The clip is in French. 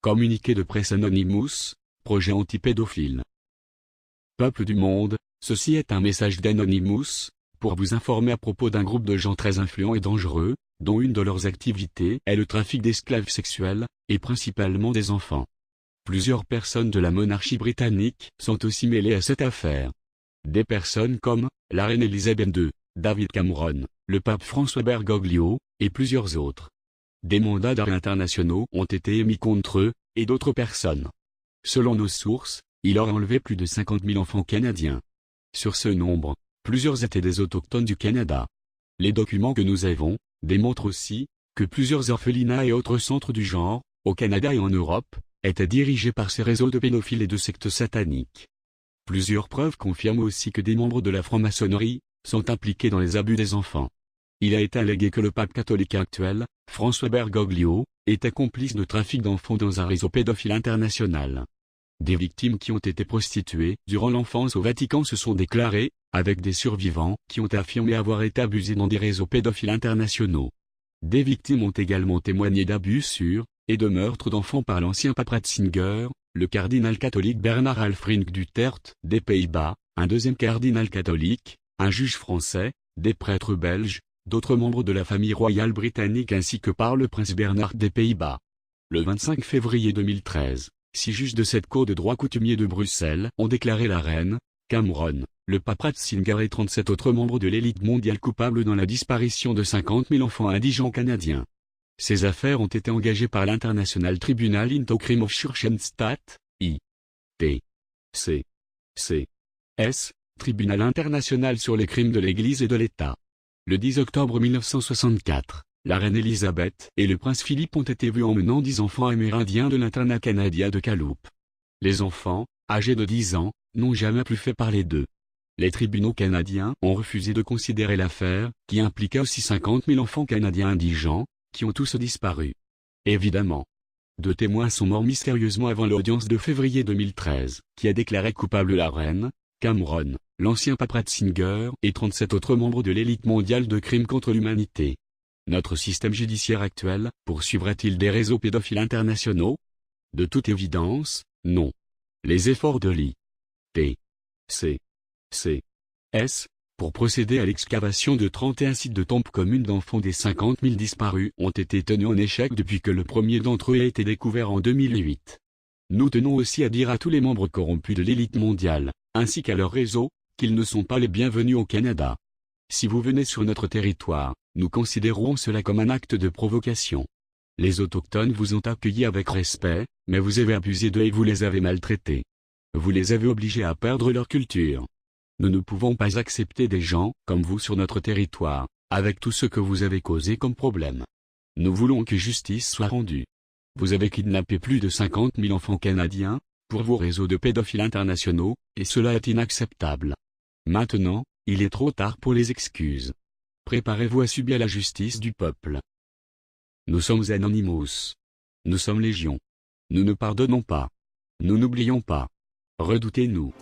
Communiqué de presse Anonymous, projet anti-pédophile. Peuple du monde, ceci est un message d'Anonymous, pour vous informer à propos d'un groupe de gens très influents et dangereux, dont une de leurs activités est le trafic d'esclaves sexuels, et principalement des enfants. Plusieurs personnes de la monarchie britannique sont aussi mêlées à cette affaire. Des personnes comme la reine Elisabeth II, David Cameron, le pape François Bergoglio, et plusieurs autres. Des mandats d'arrêt internationaux ont été émis contre eux, et d'autres personnes. Selon nos sources, il aurait enlevé plus de 50 000 enfants canadiens. Sur ce nombre, plusieurs étaient des autochtones du Canada. Les documents que nous avons démontrent aussi que plusieurs orphelinats et autres centres du genre, au Canada et en Europe, étaient dirigés par ces réseaux de pédophiles et de sectes sataniques. Plusieurs preuves confirment aussi que des membres de la franc-maçonnerie sont impliqués dans les abus des enfants. Il a été allégué que le pape catholique actuel, François Bergoglio, était complice de trafic d'enfants dans un réseau pédophile international. Des victimes qui ont été prostituées durant l'enfance au Vatican se sont déclarées, avec des survivants qui ont affirmé avoir été abusés dans des réseaux pédophiles internationaux. Des victimes ont également témoigné d'abus sur, et de meurtres d'enfants par l'ancien pape Ratzinger, le cardinal catholique Bernard Alfrink Duterte, des Pays-Bas, un deuxième cardinal catholique, un juge français, des prêtres belges, d'autres membres de la famille royale britannique ainsi que par le prince Bernard des Pays-Bas. Le 25 février 2013, 6 juges de cette cour de droit coutumier de Bruxelles ont déclaré la reine, Cameron, le pape Ratzinger et 37 autres membres de l'élite mondiale coupables dans la disparition de 50 000 enfants indigents canadiens. Ces affaires ont été engagées par l'International Tribunal into Crime of Church and State, ITCS, Tribunal international sur les crimes de l'Église et de l'État. Le 10 octobre 1964, la reine Elisabeth et le prince Philippe ont été vus emmenant 10 enfants amérindiens de l'internat canadien de Kamloops. Les enfants, âgés de 10 ans, n'ont jamais plus fait parler d'eux. Les tribunaux canadiens ont refusé de considérer l'affaire, qui impliqua aussi 50 000 enfants canadiens indigents, qui ont tous disparu. Évidemment. 2 témoins sont morts mystérieusement avant l'audience de février 2013, qui a déclaré coupable la reine, Cameron, l'ancien pape Ratzinger et 37 autres membres de l'élite mondiale de crimes contre l'humanité. Notre système judiciaire actuel poursuivra-t-il des réseaux pédophiles internationaux? De toute évidence, non. Les efforts de l'ITCS pour procéder à l'excavation de 31 sites de tombes communes d'enfants des 50 000 disparus ont été tenus en échec depuis que le premier d'entre eux a été découvert en 2008. Nous tenons aussi à dire à tous les membres corrompus de l'élite mondiale, ainsi qu'à leur réseau, qu'ils ne sont pas les bienvenus au Canada. Si vous venez sur notre territoire, nous considérons cela comme un acte de provocation. Les autochtones vous ont accueillis avec respect, mais vous avez abusé d'eux et vous les avez maltraités. Vous les avez obligés à perdre leur culture. Nous ne pouvons pas accepter des gens comme vous sur notre territoire, avec tout ce que vous avez causé comme problème. Nous voulons que justice soit rendue. Vous avez kidnappé plus de 50 000 enfants canadiens, pour vos réseaux de pédophiles internationaux, et cela est inacceptable. Maintenant, il est trop tard pour les excuses. Préparez-vous à subir la justice du peuple. Nous sommes Anonymous. Nous sommes Légion. Nous ne pardonnons pas. Nous n'oublions pas. Redoutez-nous.